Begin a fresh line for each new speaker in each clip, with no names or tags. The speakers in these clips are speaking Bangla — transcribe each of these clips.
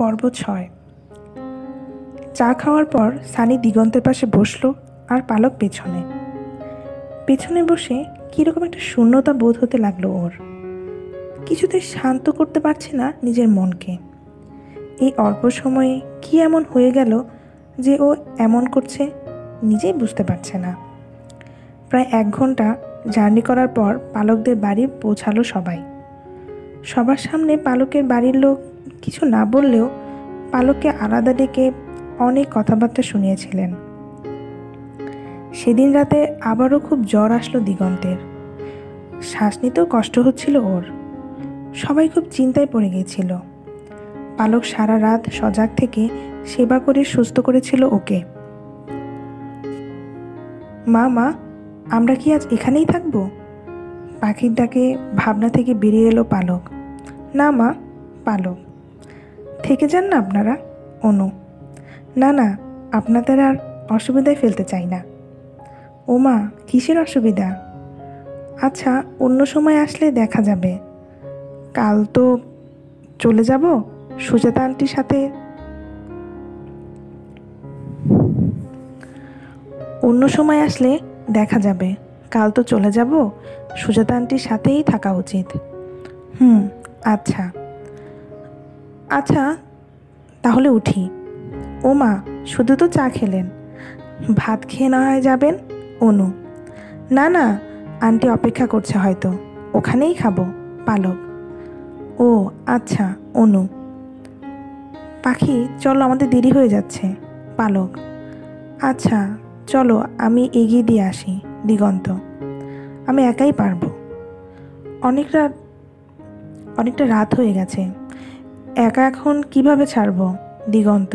পর্ব ৬। চা খাওয়ার পর সানি দিগন্তের পাশে বসলো আর পালক পেছনে পেছনে বসে কীরকম একটা শূন্যতা বোধ হতে লাগলো ওর। কিছুতে শান্ত করতে পারছে না নিজের মনকে। এই অল্প সময়ে কি এমন হয়ে গেল যে ও এমন করছে নিজেই বুঝতে পারছে না। প্রায় ১ ঘন্টা জার্নি করার পর পালকদের বাড়ি পৌঁছালো সবাই। সবার সামনে পালকের বাড়ির লোক কিছু না বললেও পালককে আলাদা ডেকে অনেক কথাবার্তা শুনিয়েছিলেন। সেদিন রাতে আবারও খুব জ্বর আসলো দিগন্তের। শ্বাস নিতেও কষ্ট হচ্ছিল ওর। সবাই খুব চিন্তায় পড়ে গিয়েছিল। পালক সারা রাত সজাগ থেকে সেবা করে সুস্থ করেছিল ওকে। মা, আমরা কি আজ এখানেই থাকবো? পাখির ডাকে ভাবনা থেকে বেরিয়ে এলো পালক। না মা, পালক। থেকে যান না আপনারা। অনু। না, আপনাদের আর অসুবিধায় ফেলতে চাই না। ও মা, কিসের অসুবিধা? আচ্ছা, অন্য সময় আসলে দেখা যাবে। কাল তো চলে যাব সুজাতা আন্টির সাথে। অন্য সময় আসলে দেখা যাবে। কাল তো চলে যাব, সুজাতা আন্টির সাথেই থাকা উচিত। আচ্ছা, তাহলে উঠি। ও মা, শুধু তো চা খেলেন, ভাত খেয়ে না হয় যাবেন। অনু। না, আন্টি অপেক্ষা করছে হয়তো, ওখানেই খাবো। পালক। ও আচ্ছা। অনু। পাখি, চলো, আমাদের দেরি হয়ে যাচ্ছে। পালক। আচ্ছা চলো, আমি এগিয়ে দিয়ে আসি। দিগন্ত। আমি একাই পারবো। অনেকটা রাত হয়ে গেছে, একা এখন কিভাবে ছাড়বো? দিগন্ত।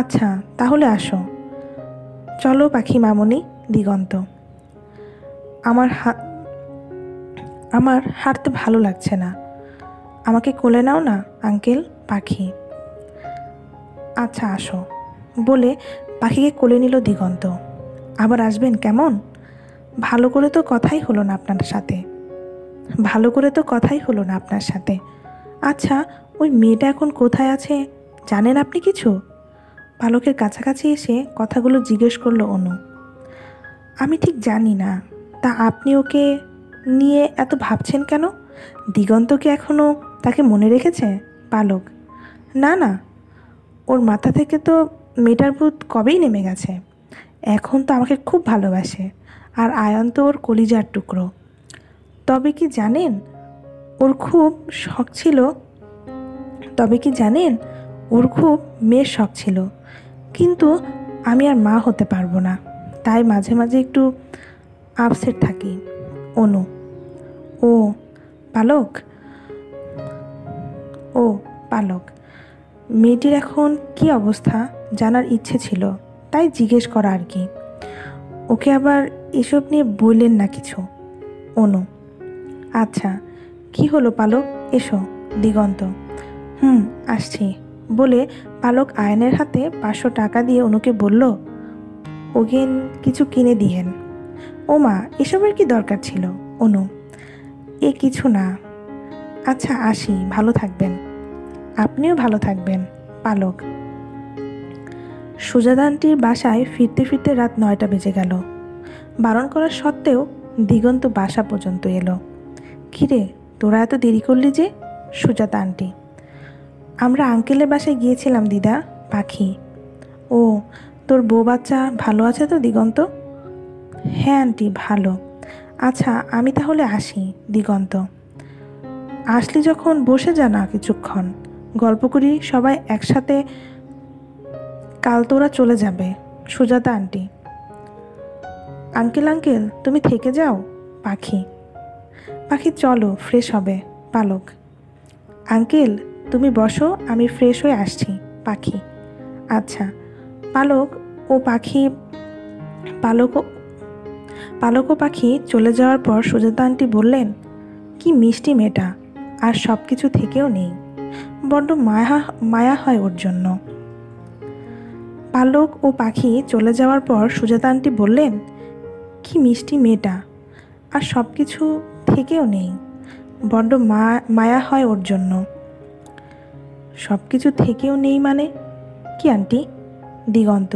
আচ্ছা তাহলে আসো। চলো পাখি মামনি। দিগন্ত। আমার হাঁটতে ভালো লাগছে না, আমাকে কোলে নাও না আঙ্কেল। পাখি। আচ্ছা আসো বলে পাখিকে কোলে নিল দিগন্ত। আবার আসবেন কেমন? ভালো করে তো কথাই হলো না আপনার সাথে। আচ্ছা, ওই মেয়েটা এখন কোথায় আছে জানেন আপনি কিছু? পালকের কাছাকাছি এসে কথাগুলো জিজ্ঞেস করলো অনু। আমি ঠিক জানি না, তা আপনি ওকে নিয়ে এত ভাবছেন কেন? দিগন্তকে এখনও তাকে মনে রেখেছে? পালক। না, ওর মাথা থেকে তো মেয়েটার ভূত কবেই নেমে গেছে। এখন তো আমাকে খুব ভালোবাসে, আর আয়ন তো ওর কলিজার টুকরো। তবে কি জানেন ওর খুব মেয়ের শখ ছিল, কিন্তু আমি আর মা হতে পারবো না, তাই মাঝে মাঝে একটু আপসেট থাকি। অনু। ও পালক। মেয়েটির এখন কি অবস্থা জানার ইচ্ছে ছিল, তাই জিজ্ঞেস করা আর কি। ওকে আবার এসব নিয়ে বললেন না কিছু। অনু। আচ্ছা, কি হলো পালক, এসো। দিগন্ত। আসছি বলে পালক আয়নের হাতে 500 টাকা দিয়ে অনুকে বলল, ওকে কিছু কিনে দিয়েন। ও মা, এসবের কি দরকার ছিল? অনু। এ কিছু না। আচ্ছা আসি, ভালো থাকবেন। আপনিও ভালো থাকবেন। পালক। সুজাতা আন্টির বাসায় ফিরতে ফিরতে রাত 9টা বেজে গেল। বারণ করার সত্ত্বেও দিগন্ত বাসা পর্যন্ত এলো। কিরে, তোরা এত দেরি করলি যে? সুজাতা আন্টি। আমরা আঙ্কেলের বাসায় গিয়েছিলাম দিদা। পাখি। ও, তোর বউ বাচ্চা ভালো আছে তো দিগন্ত? হ্যাঁ আন্টি, ভালো। আচ্ছা আমি তাহলে আসি। দিগন্ত। আসলি যখন বসে যা না কিছুক্ষণ, গল্প করি সবাই একসাথে। কাল তোরা চলে যাবে। সুজাতা আন্টি। আঙ্কেল তুমি থেকে যাও। পাখি চলো, ফ্রেশ হবে। পালক। আঙ্কেল তুমি বসো, আমি ফ্রেশ হয়ে আসছি। পাখি। আচ্ছা। পালক ও পাখি চলে যাওয়ার পর সুজাতা আন্টি বললেন, কি মিষ্টি মেয়েটা, আর সব কিছু থেকেও নেই, বড্ড মায়া হয় ওর জন্য। পালক ও পাখি চলে যাওয়ার পর সুজাতা আন্টি বললেন, কি মিষ্টি মেয়েটা, আর সব কিছু থেকেও নেই, বড্ড মায়া হয় ওর জন্য। সব কিছু থেকেও নেই মানে? কি আন্টি? দিগন্ত: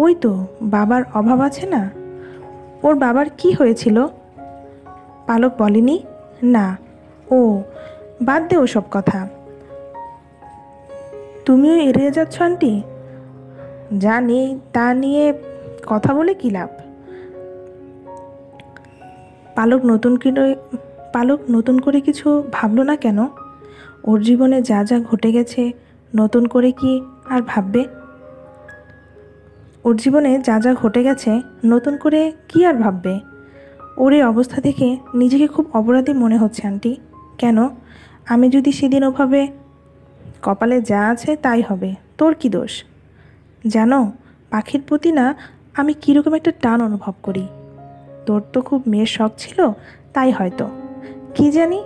ওই তো, বাবার অভাব আছে না। ওর বাবার কি হয়েছিল? পালক বলেনি? না। ও, বাদ দে ওসব কথা। তুমিও এড়িয়ে যাচ্ছ আন্টি। যা নেই তা নিয়ে কথা বলে কী লাভ? পালক নতুন করে কিছু ভাবলো না কেন? ওর জীবনে যা যা ঘটে গেছে, নতুন করে কি আর ভাববে? ওর জীবনে যা যা ঘটে গেছে, নতুন করে কি আর ভাববে? ওর এই অবস্থা থেকে নিজেকে খুব অপরাধী মনে হচ্ছে আন্টি। কেন? আমি যদি সেদিন ওভাবে কপালে যা আছে তাই হবে, তোর কি দোষ? জানো, পাখির প্রতি না আমি কীরকম একটা টান অনুভব করি। তোর তো খুব মেয়ের শখ ছিল, তাই হয়তো। কি জানি,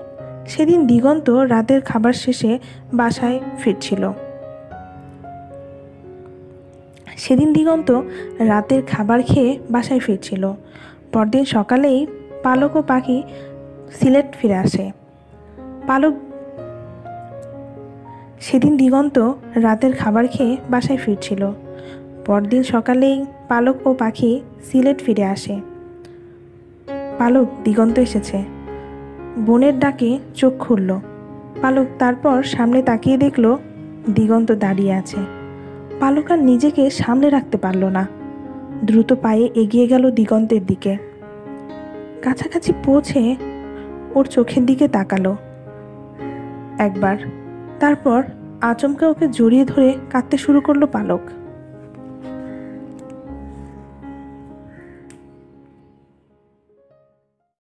সেদিন দিগন্ত রাতের খাবার শেষে বাসায় ফিরছিল। রাতের খাবার খেয়ে বাসায় ফিরছিল। পরদিন সকালেই পালক ও পাখি সিলেট ফিরে আসে। সেদিন দিগন্ত রাতের খাবার খেয়ে বাসায় ফিরছিল। পরদিন সকালেই পালক ও পাখি সিলেট ফিরে আসে। পালক, দিগন্ত এসেছে। বোনের ডাকে চোখ খুলল পালক। তারপর সামনে তাকিয়ে দেখল দিগন্ত দাঁড়িয়ে আছে। পালক আর নিজেকে সামলে রাখতে পারল না। দ্রুত পায়ে এগিয়ে গেল দিগন্তের দিকে। কাছাকাছি পৌঁছে ওর চোখের দিকে তাকালো একবার, তারপর আচমকা ওকে জড়িয়ে ধরে কাঁদতে শুরু করলো পালক।